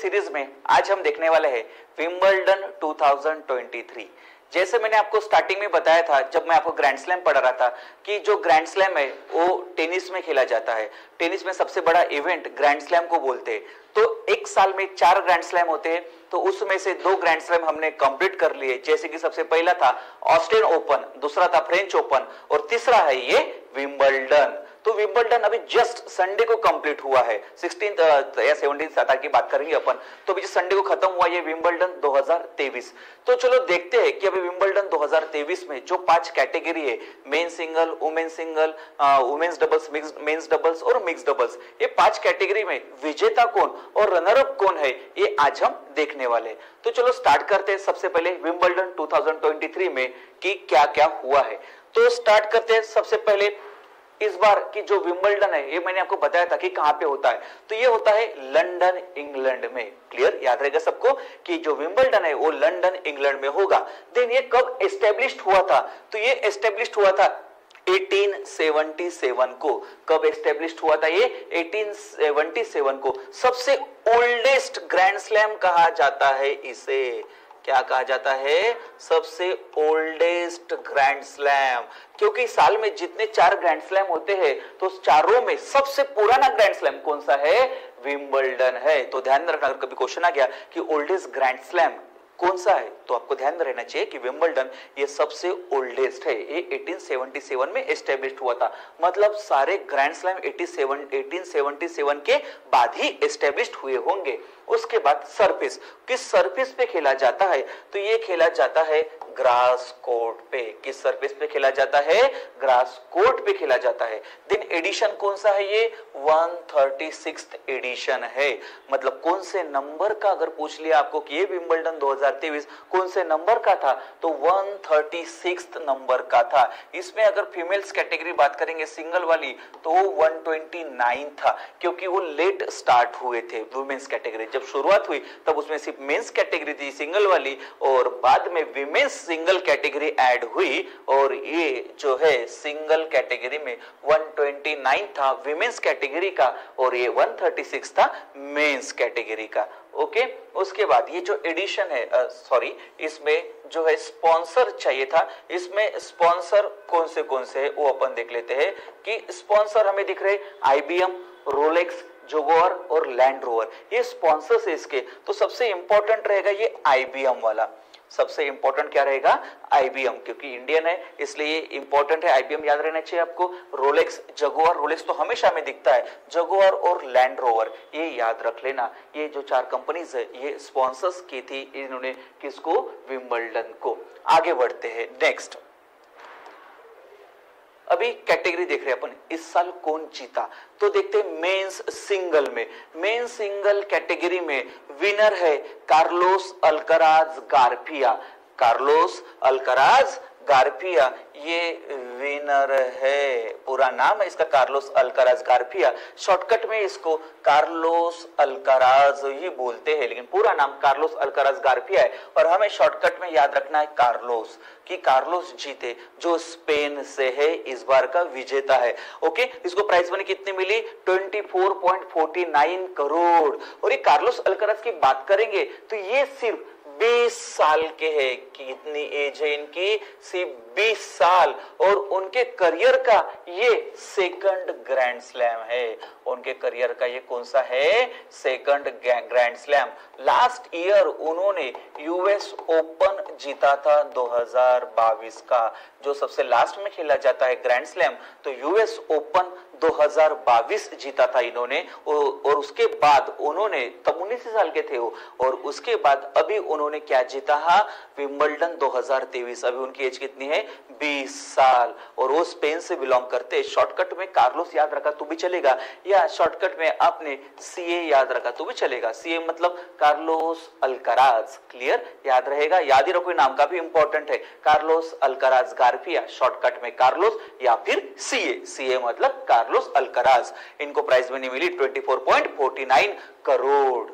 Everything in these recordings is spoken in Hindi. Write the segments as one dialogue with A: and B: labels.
A: सीरीज में आज हम देखने वाले हैं विंबलडन 2023। जैसे मैंने आपको स्टार्टिंग में बताया था, जब मैं आपको ग्रैंड स्लैम पढ़ा रहा था, कि जो ग्रैंड स्लैम है वो टेनिस में खेला जाता है। टेनिस में सबसे बड़ा इवेंट ग्रैंड स्लैम को बोलते हैं। तो एक साल में 4 ग्रैंड स्लैम होते हैं, तो उसमें से 2 ग्रैंड स्लैम हमने कंप्लीट कर लिए। जैसे कि सबसे पहला था ऑस्ट्रेलियन ओपन, दूसरा था फ्रेंच ओपन और तीसरा है ये विंबलडन। तो विंबलडन अभी जस्ट संडे को कंप्लीट हुआ है, 16 या 17 तारीख की बात करेंगे अपन। तो अभी संडे को खत्म हुआ ये विंबलडन 2023। तो चलो देखते हैं कि अभी विंबलडन 2023 में जो 5 कैटेगरी है, men single, women single, women's doubles, men's doubles और मिक्स डबल्स, ये 5 कैटेगरी में विजेता कौन और रनर अप कौन है, ये आज हम देखने वाले। तो चलो स्टार्ट करते हैं सबसे पहले विंबलडन 2023 में कि क्या क्या हुआ है। तो स्टार्ट करते हैं सबसे पहले। इस बार की जो विंबलडन है, ये मैंने आपको बताया था कि कहां पे होता है। तो ये होता है लंदन इंग्लैंड में। क्लियर, याद रहेगा सबको कि जो विंबलडन है वो लंदन इंग्लैंड में होगा। देन ये कब एस्टेब्लिश्ड हुआ था? तो ये एस्टेब्लिश्ड हुआ था 1877 को। कब एस्टेब्लिश्ड हुआ था ये? 1877 को। सबसे ओल्डेस्ट ग्रैंड स्लैम कहा जाता है इसे। क्या कहा जाता है? सबसे ओल्डेस्ट ग्रैंड स्लैम। क्योंकि साल में जितने 4 ग्रैंड स्लैम होते हैं, तो चारों में सबसे पुराना ग्रैंड स्लैम कौन सा है? विंबलडन है। तो ध्यान रखना, अगर कभी क्वेश्चन आ गया कि ओल्डेस्ट ग्रैंड स्लैम कौन सा है, तो आपको ध्यान रहना चाहिए कि विंबलडन ये सबसे ओल्डेस्ट है। ये 1877 में एस्टेब्लिश्ड हुआ था। मतलब सारे ग्रैंड स्लैम 1877 के बाद ही एस्टेब्लिश्ड हुए होंगे। उसके बाद सरफेस, किस सरफेस पे खेला जाता है? तो ये खेला जाता है ग्रास कोर्ट पे। किस सरफेस पे खेला जाता है? ग्रास कोर्ट पे खेला जाता है। दिन एडिशन कौन सा है? ये 136th एडिशन है। मतलब कौन से नंबर का, अगर पूछ लिया आपको कि ये विंबलडन 2023 कौन से नंबर का था, तो 136th नंबर का था। इसमें अगर फीमेल्स कैटेगरी बात करेंगे सिंगल वाली, तो वो 129 था, क्योंकि वो लेट स्टार्ट हुए थे। वुमेन्स कैटेगरी जब शुरुआत हुई तब उसमें सिर्फ मेंस कैटेगरी थी सिंगल वाली, और बाद में विमेन्स सिंगल कैटेगरी ऐड हुई, और ये जो है सिंगल कैटेगरी में 129 था विमेन्स कैटेगरी का, और ये 136 था मेंस कैटेगरी का। ओके, उसके बाद ये जो एडिशन है, सॉरी, इसमें जो है स्पॉन्सर चाहिए था। इसमें स्पॉन्सर कौन से है वो अपन देख लेते हैं। कि स्पॉन्सर हमें दिख रहे IBM, रोलेक्स, जोगोर और लैंड रोवर, ये स्पॉन्सर्स है इसके। तो सबसे इंपॉर्टेंट रहेगा ये IBM वाला। सबसे इंपॉर्टेंट क्या रहेगा? IBM, क्योंकि इंडियन है इसलिए इंपॉर्टेंट है। IBM याद रहना चाहिए आपको। रोलेक्स, जगुआर, रोलेक्स तो हमेशा में दिखता है, जगुआर और लैंड रोवर ये याद रख लेना। ये जो 4 कंपनीज है ये स्पॉन्सर्स की थी इन्होंने किसको? विंबलडन को। आगे बढ़ते हैं नेक्स्ट। अभी कैटेगरी देख रहे हैं अपन, इस साल कौन जीता। तो देखते हैं मेंस सिंगल में। मेंस सिंगल कैटेगरी में विनर है Carlos Alcaraz Garfia. Carlos Alcaraz Garfia ये विनर है। पूरा नाम है इसका कार्लोस अल्कराज गार्फिया। शॉर्टकट में इसको कार्लोस अल्कराज ही बोलते हैं, लेकिन पूरा नाम कार्लोस अल्कराज गार्फिया है। और हमें शॉर्टकट में याद रखना है कार्लोस, कि कार्लोस जीते जो स्पेन से है, इस बार का विजेता है। ओके, इसको प्राइस मनी कितनी मिली? 24.49 करोड़। और ये कार्लोस अल्कराज की बात करेंगे तो ये सिर्फ 20 साल के हैं। कितनी एज है इनकी? सिर्फ 20 साल। और उनके करियर का ये सेकंड ग्रैंड स्लैम है। उनके करियर का ये कौन सा है? Second grand slam. Last year उन्होंने US ओपन जीता था 2022 का, जो सबसे लास्ट में खेला जाता है ग्रैंड स्लैम। तो US ओपन 2022 जीता था इन्होंने। और उसके बाद उन्होंने, तब 19 साल के थे वो, और उसके बाद अभी उन्होंने क्या जीता है? विंबलडन 2023। अभी उनकी एज कितनी है? 20 साल। और वो स्पेन से बिलोंग करते हैं। शॉर्टकट में कार्लोस याद रखा तो भी चलेगा, या शॉर्टकट में आपने CA याद रखा तो भी चलेगा। CA मतलब कार्लोस अल्कराज। क्लियर, याद रहेगा, याद ही रखो, नाम का भी इंपॉर्टेंट है। कार्लोस अल्कराज गार्फिया, शॉर्टकट में कार्लोस या फिर CA। CA मतलब कार्लोस अल्कराज। इनको प्राइस मनी मिली 24.49 करोड़।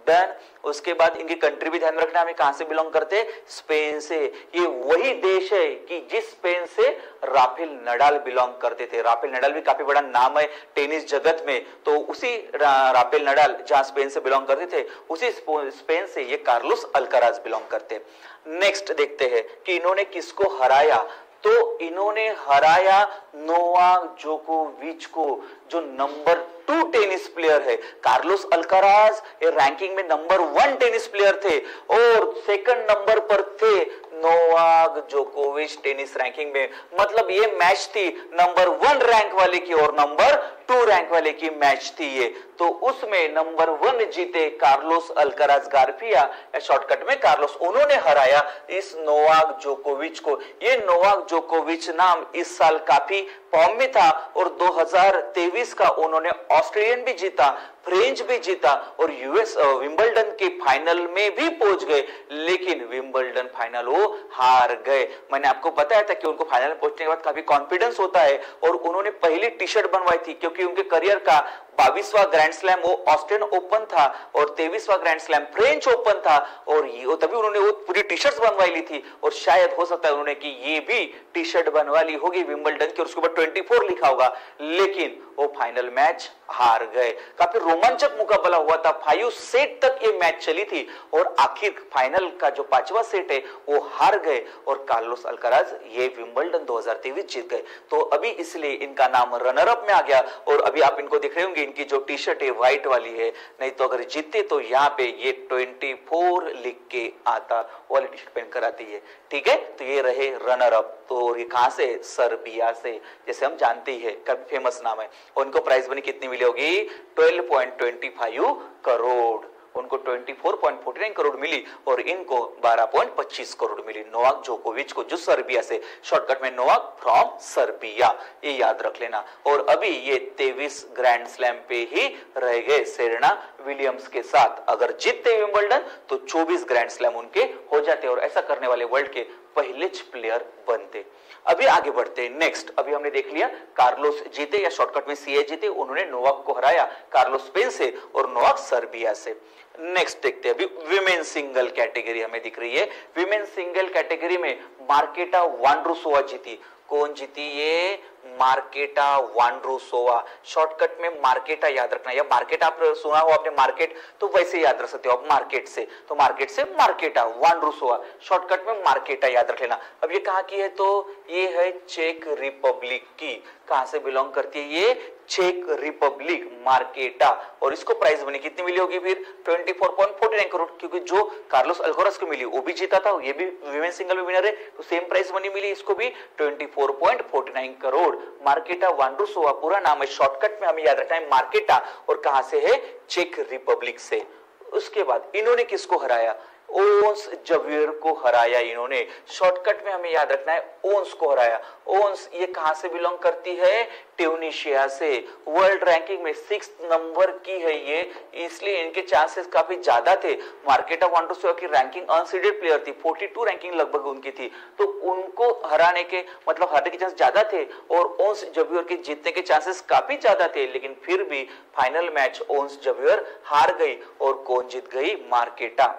A: डन। उसके बाद इनकी कंट्री भी ध्यान रखना, हमें कहां से बिलोंग करते हैं? स्पेन से। ये वही देश है कि जिस स्पेन से राफेल नडाल बिलोंग करते थे। राफेल नडाल भी काफी बड़ा नाम है टेनिस जगत में, तो उसी राफेल नडाल जहां स्पेन से बिलोंग करते थे, उसी स्पेन से ये कार्लोस अल्काराज बिलोंग करते हैं। नेक्स्ट देखते हैं कि इन्होंने किसको हराया, तो इन्होंने हराया नोवाक जोकोविच को, जो नंबर 2 टेनिस प्लेयर है। कार्लोस अल्काराज ये रैंकिंग में नंबर 1 टेनिस प्लेयर थे और सेकंड नंबर पर थे नोवाक जोकोविच टेनिस रैंकिंग में। मतलब ये मैच थी नंबर 1 रैंक वाले की और नंबर 2 रैंक वाले की मैच थी ये। तो उसमें नंबर 1 जीते कार्लोस अल्काराज गार्सिया, या शॉर्टकट में कार्लोस, उन्होंने हराया इस नोवाक जोकोविच को। ये नोवाक जोकोविच नाम इस साल काफी फॉर्म में था और 2023 का उन्होंने ऑस्ट्रेलियन भी जीता, फ्रेंच भी जीता और यूएस विंबलडन के फाइनल में भी पहुंच गए, लेकिन विंबलडन फाइनल वो हार गए। मैंने आपको बताया था कि उनको फाइनल में पहुंचने के बाद काफी कॉन्फिडेंस होता है और उन्होंने पहली टी शर्ट बनवाई थी, क्योंकि उनके करियर का 22वां ग्रैंड स्लैम वो ऑस्ट्रेलियन ओपन था और 23वां ग्रैंड स्लैम फ्रेंच ओपन था, और तभी उन्होंने वो पूरी टी शर्ट बनवाई ली थी। और शायद हो सकता है उन्होंने कि ये भी टी शर्ट बनवा ली होगी विंबलडन की और उसके ऊपर 24 लिखा होगा, लेकिन वो फाइनल मैच हार गए। काफी रोमांचक मुकाबला हुआ था, 5 सेट तक ये मैच चली थी और आखिर फाइनल का जो 5वां सेट है वो हार गए और कार्लोस अल्काराज ये विंबलडन 2023 जीत गए। तो अभी इसलिए इनका नाम रनर अप में आ गया। और अभी आप इनको देख रहे होंगे, इनकी जो टी शर्ट है व्हाइट वाली है, नहीं तो अगर जीतते तो यहाँ पे ये 24 लिख के आता, वाली टी शर्ट पहनकर आती है। ठीक है, तो ये रहे रनर अप। तो ये कहां से, सर्बिया से, जैसे हम जानते ही है, काफी फेमस नाम है। और इनको प्राइस मनी कितनी मिली होगी, 12.25 करोड़। उनको 24.49 करोड़ मिली और इनको 12.25 करोड़ मिली, नोवाक जोकोविच को, जो सर्बिया से, शॉर्टकट में नोवाक फ्रॉम सर्बिया, ये याद रख लेना। और अभी ये 23 ग्रैंड स्लैम पे ही रह गए सेरेना विलियम्स के साथ। अगर जीतते विंबलडन तो 24 ग्रैंड स्लैम उनके हो जाते और ऐसा करने वाले वर्ल्ड के पहले प्लेयर बनते। अभी आगे बढ़ते हैं। नेक्स्ट, अभी हमने देख लिया कार्लोस जीते, या शॉर्टकट में सीए जीते, उन्होंने नोवाक को हराया, कार्लोस स्पेन से और नोवाक सर्बिया से। नेक्स्ट देखते हैं, अभी विमेन सिंगल कैटेगरी हमें दिख रही है। विमेन सिंगल कैटेगरी में मार्केटा वोंड्रोसोवा जीती। कौन जीती, ये मार्केटा वोंड्रोसोवा, शॉर्टकट में मार्केटा याद रखना, या मार्केट आप सुना हो आपने मार्केट, तो वैसे याद रख सकते हो आप मार्केट से, तो मार्केट से मार्केटा वोंड्रोसोवा, शॉर्टकट में मार्केटा याद रख लेना। अब ये कहां की है, तो ये है चेक रिपब्लिक की। कहां से बिलोंग करती है ये, चेक रिपब्लिक, मार्केटा। और इसको प्राइस मनी कितनी मिली होगी फिर, 24.49 करोड़, क्योंकि जो कार्लोस अल्काराज को मिली वो भी जीता था, ये भी विमेन सिंगल में विनर है, तो सेम प्राइस मनी मिली इसको भी 24.49 करोड़। मार्केटा वोंड्रोसोवा पूरा नाम है, शॉर्टकट में हमें याद रखना है मार्केटा, और कहां से है, चेक रिपब्लिक से। उसके बाद इन्होंने किसको हराया, ओन्स जवियर को हराया इन्होंने, शॉर्टकट में हमें याद रखना है ओन्स को हराया। ओन्स ये कहां से बिलोंग करती है, ट्यूनिशिया से। वर्ल्ड रैंकिंग में 6th नंबर की है ये, इसलिए इनके चांसेस काफी ज्यादा थे। मार्केटा वोंड्रोसोवा की रैंकिंग अनसीडेड प्लेयर थी, 42 रैंकिंग लगभग उनकी थी, तो उनको हराने के मतलब हारने के चांस ज्यादा थे और ओन्स जवियर के जीतने के चांसेस काफी ज्यादा थे, लेकिन फिर भी फाइनल मैच ओन्स जवियर हार गई और कौन जीत गई, मार्केटा,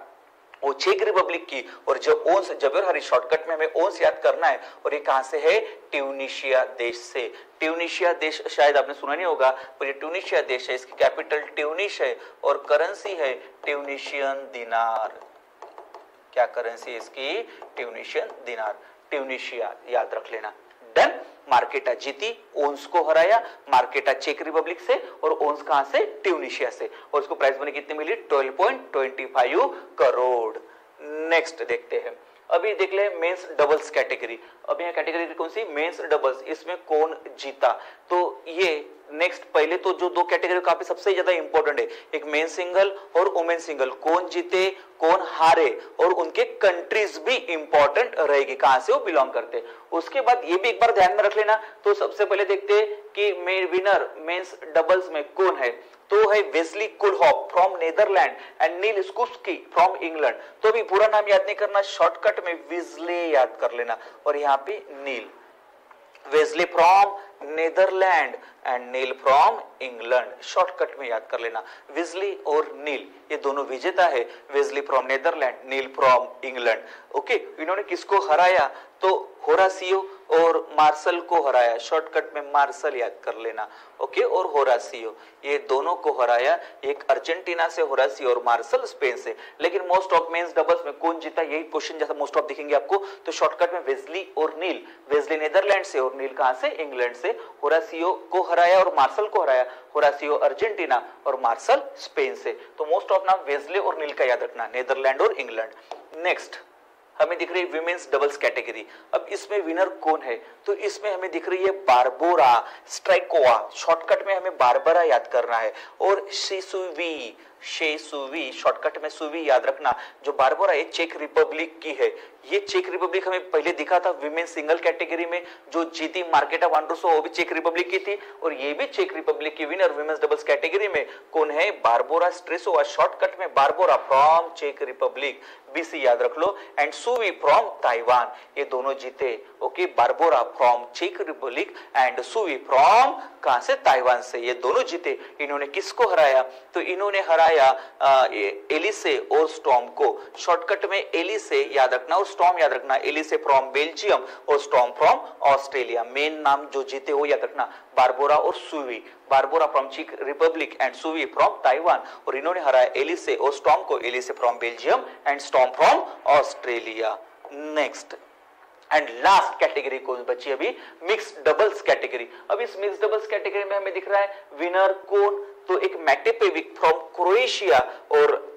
A: वो चेक रिपब्लिक की। और जो ओन्स जवियर हरी, शॉर्टकट में हमें ओन्स याद करना है, और ये कहां से है, ट्यूनिशिया देश से। ट्यूनिशिया देश शायद आपने सुना नहीं होगा, पर ये ट्यूनिशिया देश है, इसकी कैपिटल ट्यूनिश है और करेंसी है ट्यूनिशियन दिनार। क्या करेंसी है इसकी, ट्यूनिशियन दिनार, ट्यूनिशिया याद रख लेना। डन, मार्केटा जीती, ओन्स को हराया, मार्केटा चेक रिपब्लिक से और ओन्स कहां से, ट्यूनिशिया से, और उसको प्राइस मनी कितनी मिली, 12.25 करोड़। नेक्स्ट देखते हैं, अभी देख ले मेंस डबल्स कैटेगरी। अब यहाँ कैटेगरी कौन सी, मेंस डबल्स, इसमें कौन जीता, तो ये नेक्स्ट, पहले तो जो 2 कैटेगरी काफी सबसे ज्यादा इंपॉर्टेंट है, एक मेन सिंगल और वुमेन सिंगल, कौन जीते कौन हारे और उनके कंट्रीज भी इंपॉर्टेंट रहेगी, कहां से वो बिलोंग करते। उसके बाद ये भी एक बार ध्यान में रख लेना। तो सबसे पहले देखते हैं कि विनर मेंस डबल्स में कौन है, तो है Wesley Koolhof from Netherland and Neal Skupski from England. तो भी पूरा नाम याद नहीं करना, शॉर्टकट में विजले याद कर लेना, और यहाँ पे Neal, Wesley from Netherland and Neal from England, shortcut में याद कर लेना। विजली और नील ये दोनों विजेता है, Wesley from Netherland, Neil from England. Okay, इन्होंने किसको हराया, तो होरासियो और मार्शल को हराया, शॉर्टकट में मार्शल याद कर लेना, ओके, और होरासियो, ये दोनों को हराया, एक अर्जेंटीना से होरासियो और मार्शल स्पेन से। लेकिन मोस्ट ऑफ मेंस डबल्स में कौन जीता, यही क्वेश्चन जैसा मोस्ट ऑफ दिखेंगे आपको, तो शॉर्टकट में वेस्ली और नील, वेस्ली नीदरलैंड से और नील कहां से, इंग्लैंड से, होरासियो को हराया और मार्शल को हराया, होरासियो अर्जेंटीना और मार्शल स्पेन से। तो मोस्ट ऑफ नाम वेस्ले और नील का याद रखना, नीदरलैंड और इंग्लैंड। नेक्स्ट हमें दिख रही है विमेन्स डबल्स कैटेगरी। अब इसमें विनर कौन है, तो इसमें हमें दिख रही है बारबोरा स्ट्राइकोवा, शॉर्टकट में हमें बारबरा याद करना है, और शेसुवी, शेसुवी शॉर्टकट में सुवी याद रखना। जो बारबोरा है चेक रिपब्लिक की है, ये चेक रिपब्लिक हमें पहले दिखा था विमेन सिंगल कैटेगरी में, जो जीती मार्केटा वांड्रुसो वो भी चेक रिपब्लिक की थी, और ये भी चेक रिपब्लिक की विनर विमेन्स डबल्स कैटेगरी में कौन है, बारबोरा स्ट्रेसोवा, शॉर्टकट में बारबोरा फ्रॉम चेक रिपब्लिक, बीसी याद रख लो, एंड सुवी फ्रॉम ताइवान, ये दोनों जीते, ओके, बारबोरा फ्रॉम चेक रिपब्लिक एंड सुवी फ्रॉम कहां से, ताइवान से, ये दोनों जीते। इन्होंने किसको हराया, तो इन्होंने हराया एलिसे और स्टॉर्म को, शॉर्टकट में एलिसे याद रखना और स्टॉर्म याद रखना, एलिसे फ्रॉम बेल्जियम और स्टॉर्म फ्रॉम ऑस्ट्रेलिया। मेन नाम जो जीते वो याद रखना, बारबोरा और सुवी, बारबोरा फ्रॉम चेक Republic and Suwei from Taiwan, और इन्होंने हराया एलिसे और स्टॉर्म को, Elise from Belgium and Storm from Australia. Next and last category कौन बची अभी, मिक्स डबल्स कैटेगरी। अब इस मिक्स डबल्स कैटेगरी में हमें दिख रहा है विनर कौन, तो एक मैटेपेविक फ्रॉम क्रोएशिया और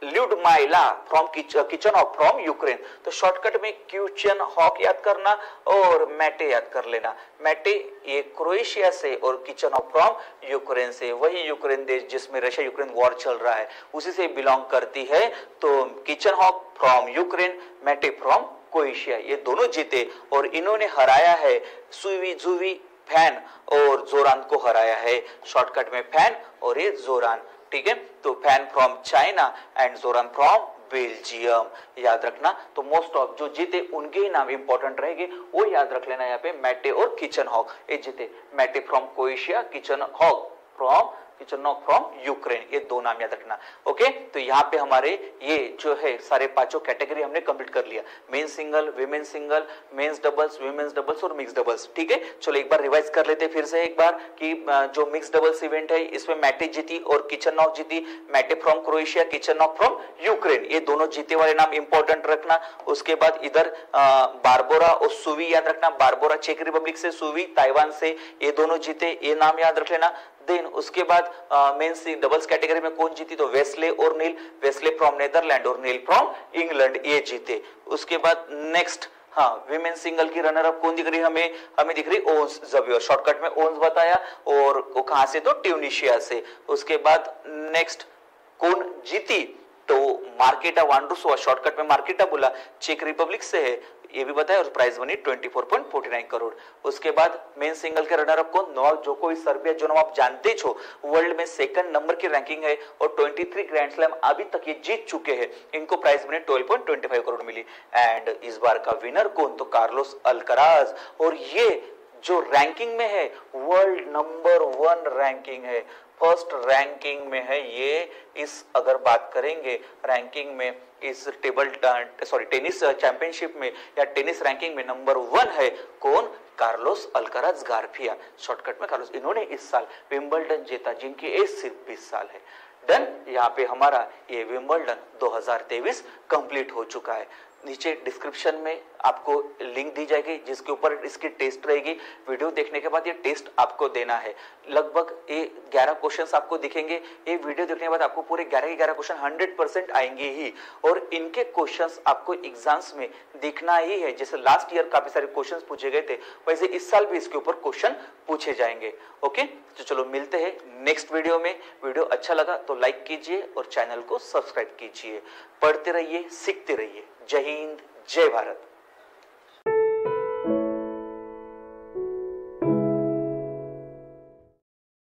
A: ल्यूडमाइला फ्रॉम किचनहॉक फ्रॉम यूक्रेन। तो शॉर्टकट में किचनहॉक याद करना और मैटे याद कर लेना, मैटे ये क्रोएशिया से और किचनहॉक फ्रॉम यूक्रेन से, वही यूक्रेन देश जिसमें रशिया यूक्रेन वॉर चल रहा है उसी से बिलोंग करती है। तो Kichenok from Ukraine, Mate from Croatia, ये दोनों जीते, और इन्होंने हराया है सुवी जुवी फैन और जोरान को हराया है, शॉर्टकट में फैन और ये जोरान, ठीक है। तो fan from China and Zohran from Belgium याद रखना। तो मोस्ट ऑफ जो जीते उनके ही नाम इंपॉर्टेंट रहेंगे, वो याद रख लेना। यहाँ पे मैटे और किचनहॉक ये जीते, मैटे फ्रॉम क्रोएशिया, किचनहॉक फ्रॉम यूक्रेन, ये दो नाम याद रखना, ओके। तो यहाँ पे हमारे ये जो है सारे पांचों कैटेगरी हमने कंप्लीट कर लिया, men single, women single, men's doubles, women's doubles और मिक्स डबल्स, ठीक है। चलो एक बार रिवाइज कर लेते हैं फिर से एक बार कि जो मिक्स डबल्स इवेंट है इसमें मैटे जीती और किचनहॉक जीती, मैटे फ्रॉम क्रोएशिया, किचनहॉक फ्रॉम यूक्रेन, ये दोनों जीते वाले नाम इंपॉर्टेंट रखना। उसके बाद इधर बारबोरा और सुवी याद रखना, बारबोरा चेक रिपब्लिक से, सुवी ताइवान से, ये दोनों जीते, ये नाम याद रख लेना। देन उसके बाद मेंस डबल्स कैटेगरी में कौन जीती, तो वेस्ले और नील, वेस्ले फ्रॉम नेदरलैंड और नील फ्रॉम इंग्लैंड, ये जीते। उसके बाद नेक्स्ट हाँ विमेन सिंगल की रनर अप कौन दिख रही है हमें दिख रही ओन्स ज़वियर, शॉर्टकट में ओन्स बताया, और वो कहां से, तो ट्यूनिशिया से। उसके बाद नेक्स्ट कौन जीती, तो मार्केटा वांड्रुसोवा, शॉर्टकट में मार्केटा बोला, चेक रिपब्लिक से है, ये भी बताया, और प्राइस मनी 24.49 करोड़। उसके बाद मेन सिंगल के रनर अप कौन, नोवाक जोकोविच सर्बिया, जो नाम आप जानते छो, वर्ल्ड में सेकंड नंबर की रैंकिंग है और 23 ग्रैंड स्लैम अभी तक ये जीत चुके हैं, इनको प्राइस मनी 12.25 करोड़ मिली। एंड इस बार का विनर कौन, तो कार्लोस अल्कराज, और ये जो रैंकिंग में है वर्ल्ड नंबर 1 रैंकिंग है, फर्स्ट रैंकिंग में है ये। इस अगर बात करेंगे रैंकिंग में, इस टेनिस चैंपियनशिप में या टेनिस रैंकिंग में नंबर 1 है कौन, कार्लोस अल्कराज गार्फिया, शॉर्टकट में कार्लोस। इन्होंने इस साल विंबलडन जीता जिनकी एज सिर्फ 20 साल है। डन, यहाँ पे हमारा ये विंबलडन 2023 कंप्लीट हो चुका है। नीचे डिस्क्रिप्शन में आपको लिंक दी जाएगी जिसके ऊपर इसकी टेस्ट रहेगी। वीडियो देखने के बाद ये टेस्ट आपको देना है। लगभग ये 11 क्वेश्चंस आपको दिखेंगे। ये वीडियो देखने के बाद आपको पूरे 11 के 11 क्वेश्चन 100% आएंगे ही, और इनके क्वेश्चंस आपको एग्जाम्स में दिखना ही है। जैसे लास्ट ईयर काफी सारे क्वेश्चंस पूछे गए थे, वैसे इस साल भी इसके ऊपर क्वेश्चन पूछे जाएंगे। ओके, तो चलो मिलते हैं नेक्स्ट वीडियो में। वीडियो अच्छा लगा तो लाइक कीजिए और चैनल को सब्सक्राइब कीजिए। पढ़ते रहिए, सीखते रहिए। जय हिंद, जय भारत।